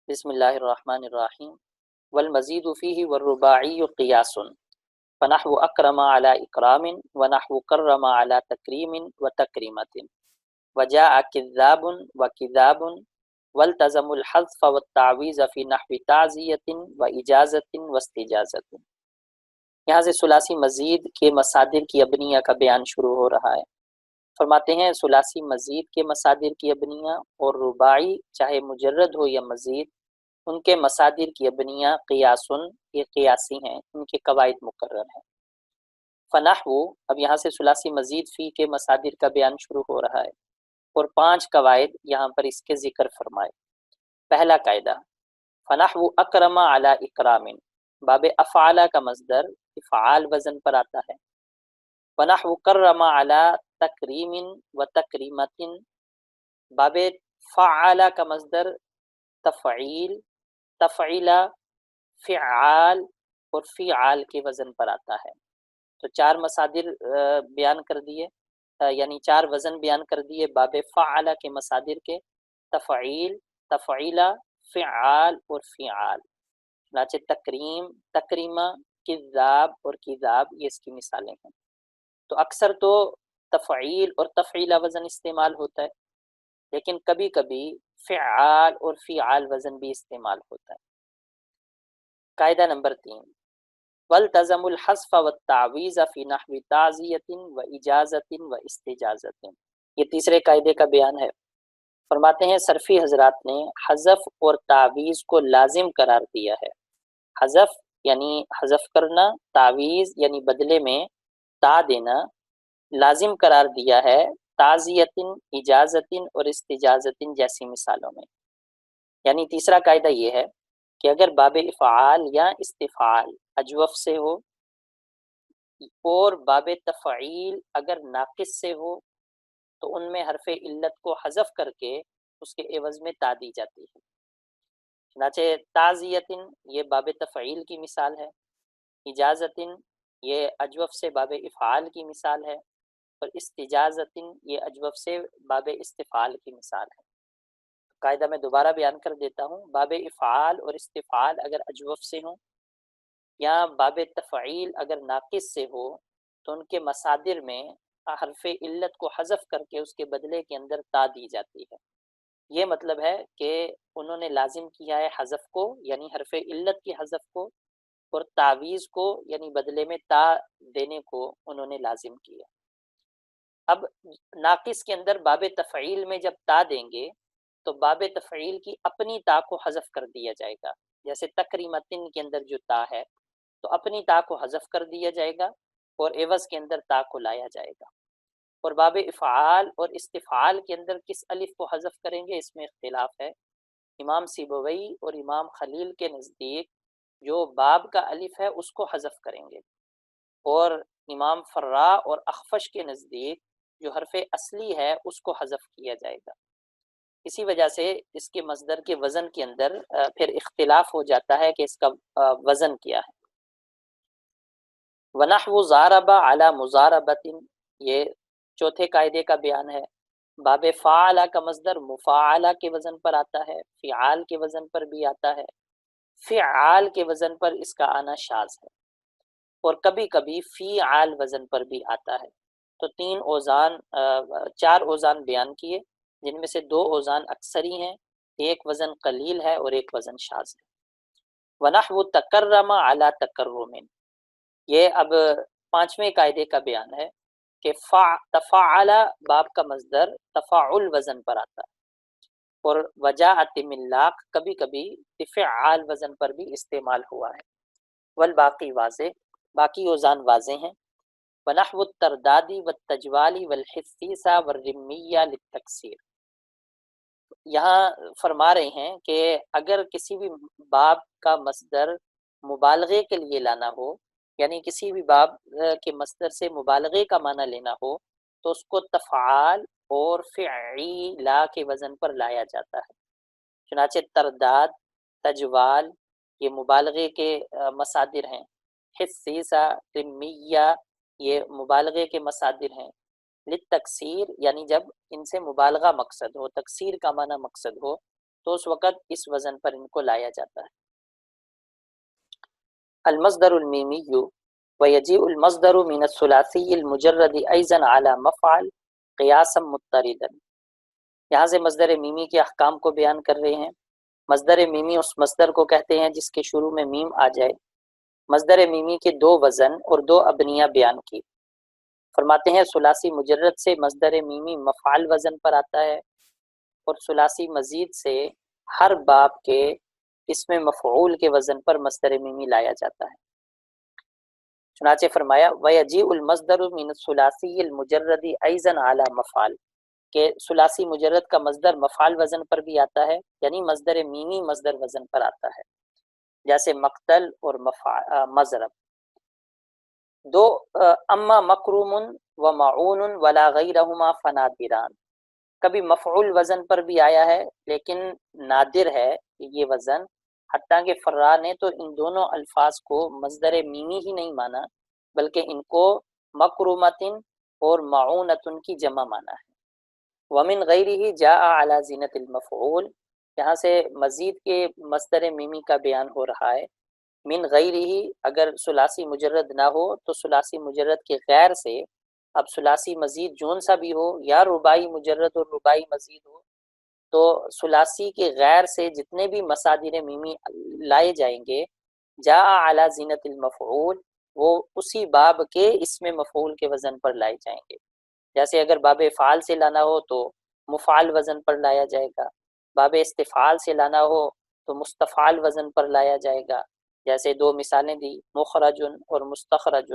بسم اللہ الرحمن الرحیم والمزید فیہ والرباعی قیاس فنحو اکرم علی اکرام ونحو کرم علی تکریم وتکریمۃ وجاء کذاب وکذاب والتزم الحذف والتعویض فی نحو تعزیۃ واجازۃ واستجازۃ۔ یہاں سے ثلاثی مزید کے مصادر کی ابنیہ کا بیان شروع ہو رہا ہے۔ فرماتے ہیں ثلاثی مزید کے مصادر کی ابنیہ اور رباعی چاہے مجرد ہو یا مزید ان کے مصادر کی ابنیہ قیاسن، یہ قیاسی ہیں، ان کے قواعد مقرر ہیں۔ فنحو، اب یہاں سے ثلاثی مزید فی کے مصادر کا بیان شروع ہو رہا ہے اور 5 قواعد یہاں پر اس کے ذکر فرمائے۔ پہلا قاعدہ، فنحو اکرم علی اکرام، باب افعال کا مصدر افعال وزن پر آتا ہے۔ ونحو کرم علی تکریم و تکریمت، باب فعال کا مصدر تفعیل، تفعیل، فعال اور فعال کے وزن پر آتا ہے۔ تو 4 مصادر بیان کر دیے، یعنی 4 وزن بیان کر دیے باب فعال کے مصادر کے، تفعیل، تفعیلہ، فعال اور فعال۔ چنانچہ تکریم، تکریمہ، کذاب اور کذاب یہ اس کی مثالیں ہیں۔ تو اکثر تو تفعیل اور تفعیلہ وزن استعمال ہوتا ہے، لیکن کبھی کبھی فعال اور فعال وزن بھی استعمال ہوتا ہے۔ قاعدہ نمبر 3، والتزم الحذف والتعویض فی نحو تعزیۃ واجازۃ واستجازۃ، یہ تیسرے قاعدے کا بیان ہے۔ فرماتے ہیں صرفی حضرات نے حذف اور تعویض کو لازم قرار دیا ہے۔ حذف یعنی حذف کرنا، تعویض یعنی بدلے میں تا دینا، لازم قرار دیا ہے تعزیۃ، اجازت اور استجازت جیسی مثالوں میں۔ یعنی تیسرا قاعدہ یہ ہے کہ اگر باب افعال یا استفعال اجوف سے ہو اور باب تفعیل اگر ناقص سے ہو تو ان میں حرف علت کو حذف کر کے اس کے عوض میں تا دی جاتی ہے۔ چنانچہ تعزیۃ یہ باب تفعیل کی مثال ہے، اجازت یہ اجوف سے باب افعال کی مثال ہے، اور استجازت یہ اجوف سے باب استفعال کی مثال ہے۔ قاعدہ میں دوبارہ بیان کر دیتا ہوں، باب افعال اور استفعال اگر اجوف سے ہوں یا باب تفعیل اگر ناقص سے ہو تو ان کے مصادر میں حرف علت کو حذف کر کے اس کے بدلے کے اندر تا دی جاتی ہے۔ یہ مطلب ہے کہ انہوں نے لازم کیا ہے حذف کو، یعنی حرف علت کی حذف کو، اور تعویض کو یعنی بدلے میں تا دینے کو انہوں نے لازم کیا۔ اب ناقص کے اندر باب تفعیل میں جب تا دیں گے تو باب تفعیل کی اپنی تا کو حذف کر دیا جائے گا، جیسے تکریمتن کے اندر جو تا ہے تو اپنی تا کو حذف کر دیا جائے گا اور عوض کے اندر تا کو لایا جائے گا۔ اور باب افعال اور استفعال کے اندر کس الف کو حذف کریں گے اس میں اختلاف ہے۔ امام سیبوی اور امام خلیل کے نزدیک جو باب کا الف ہے اس کو حذف کریں گے، اور امام فرا اور اخفش کے نزدیک جو حرف اصلی ہے اس کو حذف کیا جائے گا۔ اسی وجہ سے اس کے مصدر کے وزن کے اندر پھر اختلاف ہو جاتا ہے کہ اس کا وزن کیا ہے۔ وَنَحْوُ ضَارَبَ عَلَى مُضَارَبَةٍ، یہ چوتھے قاعدے کا بیان ہے۔ باب فعال کا مصدر مفاعلہ کے وزن پر آتا ہے، فعال کے وزن پر بھی آتا ہے، فعال کے وزن پر اس کا آنا شاذ ہے، اور کبھی کبھی فعال وزن پر بھی آتا ہے۔ تو 4 اوزان بیان کیے، جن میں سے 2 اوزان اکثری ہیں، ایک وزن قلیل ہے اور ایک وزن شاذ ہے۔ وَنَحْوُ تَكَرَّمَ عَلَى تَكَرُّمٍ، یہ اب 5ویں قاعدے کا بیان ہے کہ تفعل باب کا مصدر تفاعل وزن پر آتا ہے، اور وجاءت من لاق کبھی کبھی فعال وزن پر بھی استعمال ہوا ہے۔ والباقی واضح، باقی اوزان واضح ہیں۔ وَنَحْوُ التَّرْدَادِ وَالتَّجْوَالِ وَالْحِسِّيسَ وَالرِّمِّيَّ لِلتَّكْسِيرِ، یہاں فرما رہے ہیں کہ اگر کسی بھی باب کا مصدر مبالغے کے لیے لانا ہو، یعنی کسی بھی باب کے مصدر سے مبالغے کا معنی لینا ہو تو اس کو تفعال اور فعیلا کے وزن پر لایا جاتا ہے۔ چنانچہ ترداد، تجوال یہ مبالغے کے مصادر ہیں، حسیسہ، رمیہ یہ مبالغے کے مصادر ہیں، للتکسیر یعنی جب ان سے مبالغہ مقصد ہو، تکسیر کا معنی مقصد ہو تو اس وقت اس وزن پر ان کو لایا جاتا ہے۔ المصدر المیمی ویجیء المصدر من الثلاثی المجرد ایضا علی مفعل قیاسا مضطردا۔ یہاں سے مصدر میمی کے احکام کو بیان کر رہے ہیں۔ مصدر میمی اس مصدر کو کہتے ہیں جس کے شروع میں میم آ جائے۔ مصدر میمی کے دو وزن اور دو ابنیہ بیان کی۔ فرماتے ہیں ثلاثی مجرد سے مصدر میمی مفعل وزن پر آتا ہے، اور ثلاثی مزید سے ہر باب کے اسم مفعول کے وزن پر مصدر میمی لایا جاتا ہے۔ چنانچہ فرمایا وَيَجِيءُ الْمَصْدَرُ مِنَ الثُّلَاثِيِّ الْمُجَرَّدِ أَيْضًا عَلَى مفعل، کہ ثلاثی مجرد کا مصدر مفعال وزن پر بھی آتا ہے، یعنی مصدر میمی مصدر وزن پر آتا ہے، جیسے مقتل اور مضرب۔ دو اما مکروم و معون ولا غیرہما فنادران، کبھی مفعول وزن پر بھی آیا ہے لیکن نادر ہے یہ وزن، حتیٰ کہ فرا نے تو ان دونوں الفاظ کو مصدر میمی ہی نہیں مانا بلکہ ان کو مکرومتن اور معونتن کی جمع مانا ہے۔ ومن غیرہ جاء علی زینت المفعول، یہاں سے مزید کے مصدر میمی کا بیان ہو رہا ہے۔ من غیرہ، اگر ثلاثی مجرد نہ ہو تو ثلاثی مجرد کے غیر سے، اب ثلاثی مزید جون سا بھی ہو یا رباعی مجرد اور رباعی مزید ہو، تو ثلاثی کے غیر سے جتنے بھی مصادر میمی لائے جائیں گے جاء علی زینت المفعول، وہ اسی باب کے اسم مفعول کے وزن پر لائے جائیں گے۔ جیسے اگر باب افعال سے لانا ہو تو مفعال وزن پر لایا جائے گا، باب استفعال سے لانا ہو تو مستفعال وزن پر لایا جائے گا، جیسے دو مثالیں دی مخرج اور مستخرج،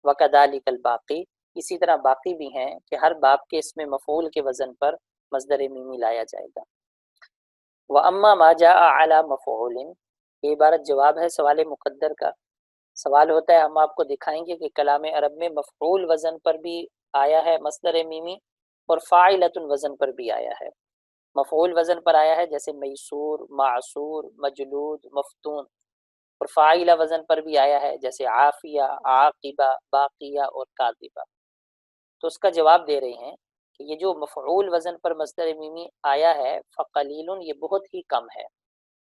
وکذالک الباقی، اسی طرح باقی بھی ہیں کہ ہر باب کے اسم مفعول کے وزن پر مصدر میمی لایا جائے گا۔ وَأَمَّا مَا جَاءَ عَلَى مَفْعُولٍ، یہ عبارت جواب ہے سوال مقدر کا۔ سوال ہوتا ہے، ہم آپ کو دکھائیں گے کہ کلام عرب میں مفعول وزن پر بھی آیا ہے مصدر میمی، اور فاعلۃ وزن پر بھی آیا ہے۔ مفعول وزن پر آیا ہے جیسے میسور، معصور، مجلود، مفتون، اور فاعلہ وزن پر بھی آیا ہے جیسے عافیہ، عاقبہ، باقیہ اور کاذبہ۔ تو اس کا جواب دے رہے ہیں کہ یہ جو مفعول وزن پر مصدر میمی آیا ہے فقلیل، یہ بہت ہی کم ہے،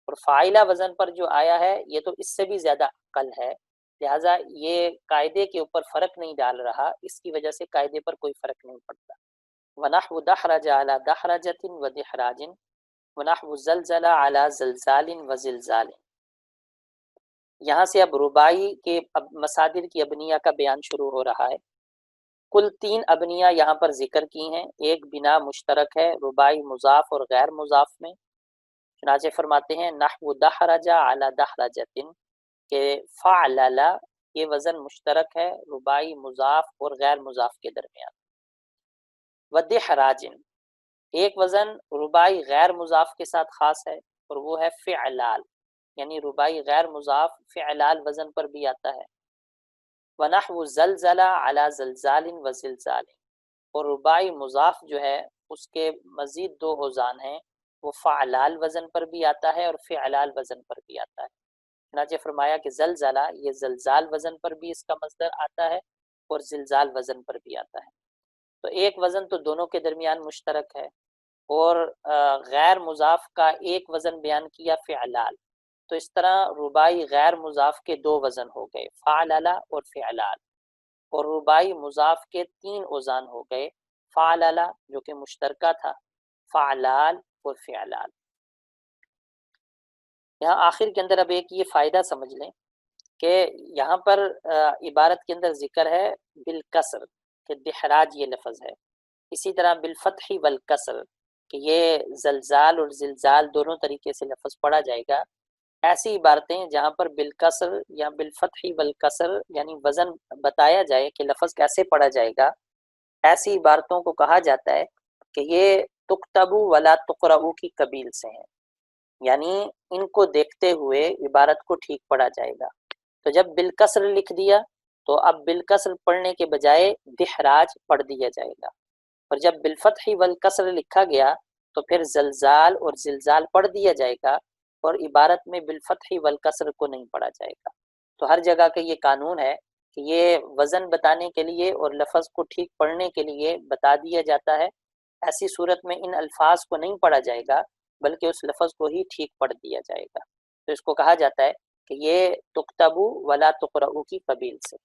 اور فاعلہ وزن پر جو آیا ہے یہ تو اس سے بھی زیادہ اقل ہے، لہٰذا یہ قاعدے کے اوپر فرق نہیں ڈال رہا، اس کی وجہ سے قاعدے پر کوئی فرق نہیں پڑتا۔ وَنَحْوُ دَحْرَجَ عَلَى دَحْرَجَةٍ وَدِحْرَاجٍ وَنَحْوُ زَلْزَلَ عَلَى زَلْزَالٍ وَزِلْزَالٍ۔ یہاں سے اب رباعی کے مصادر کی ابنیہ کا بیان شروع ہو رہا ہے۔ کل 3 ابنیہ یہاں پر ذکر کی ہیں، ایک بنا مشترک ہے رباعی مضاف اور غیر مضاف میں۔ چنانچہ فرماتے ہیں نحو دحرج علی دحرجۃ، کہ فعلل یہ وزن مشترک ہے رباعی مضاف اور غیر مضاف کے درمیان۔ ودحراج، ایک وزن رباعی غیر مضاف کے ساتھ خاص ہے اور وہ ہے فعلال، یعنی رباعی غیر مضاف فعلال وزن پر بھی آتا ہے۔ وَنَحْوُ زَلْزَلَ عَلَى زَلْزَالٍ وَزِلْزَالٍ، اور رباعی مضاف جو ہے اس کے مزید 2 اوزان ہیں، وہ فعلال وزن پر بھی آتا ہے اور فعلال وزن پر بھی آتا ہے۔ چنانچہ فرمایا کہ زلزلہ، یہ زلزال وزن پر بھی اس کا مصدر آتا ہے اور زلزال وزن پر بھی آتا ہے۔ تو ایک وزن تو دونوں کے درمیان مشترک ہے، اور غیر مضاف کا ایک وزن بیان کیا فعلال، تو اس طرح رباعی غیر مضاف کے 2 وزن ہو گئے، فعلل اور فعلال، اور رباعی مضاف کے 3 اوزان ہو گئے، فعلل جو کہ مشترکہ تھا، فعلال اور فعلال۔ یہاں آخر کے اندر اب ایک یہ فائدہ سمجھ لیں کہ یہاں پر عبارت کے اندر ذکر ہے بالکسر، کہ دحراج یہ لفظ ہے، اسی طرح بالفتح والکسر، کہ یہ زلزال اور زلزال دونوں طریقے سے لفظ پڑھا جائے گا۔ ایسی عبارتیں جہاں پر بالکسر یا بالفتح والکسر یعنی وزن بتایا جائے کہ لفظ کیسے پڑھا جائے گا، ایسی عبارتوں کو کہا جاتا ہے کہ یہ تکتبو ولا تقرؤ کی قبیل سے ہیں، یعنی ان کو دیکھتے ہوئے عبارت کو ٹھیک پڑھا جائے گا۔ تو جب بالکسر لکھ دیا تو اب بالکسر پڑھنے کے بجائے دحراج پڑھ دیا جائے گا، اور جب بالفتح والکسر لکھا گیا تو پھر زلزال اور زلزال پڑھ دیا جائے گا، اور عبارت میں بالفتح والکسر کو نہیں پڑھا جائے گا۔ تو ہر جگہ کا یہ قانون ہے کہ یہ وزن بتانے کے لیے اور لفظ کو ٹھیک پڑھنے کے لیے بتا دیا جاتا ہے۔ ایسی صورت میں ان الفاظ کو نہیں پڑھا جائے گا بلکہ اس لفظ کو ہی ٹھیک پڑھ دیا جائے گا. تو اس کو کہا جاتا ہے کہ یہ تکتبو ولا تقرؤ کی قبیل سے.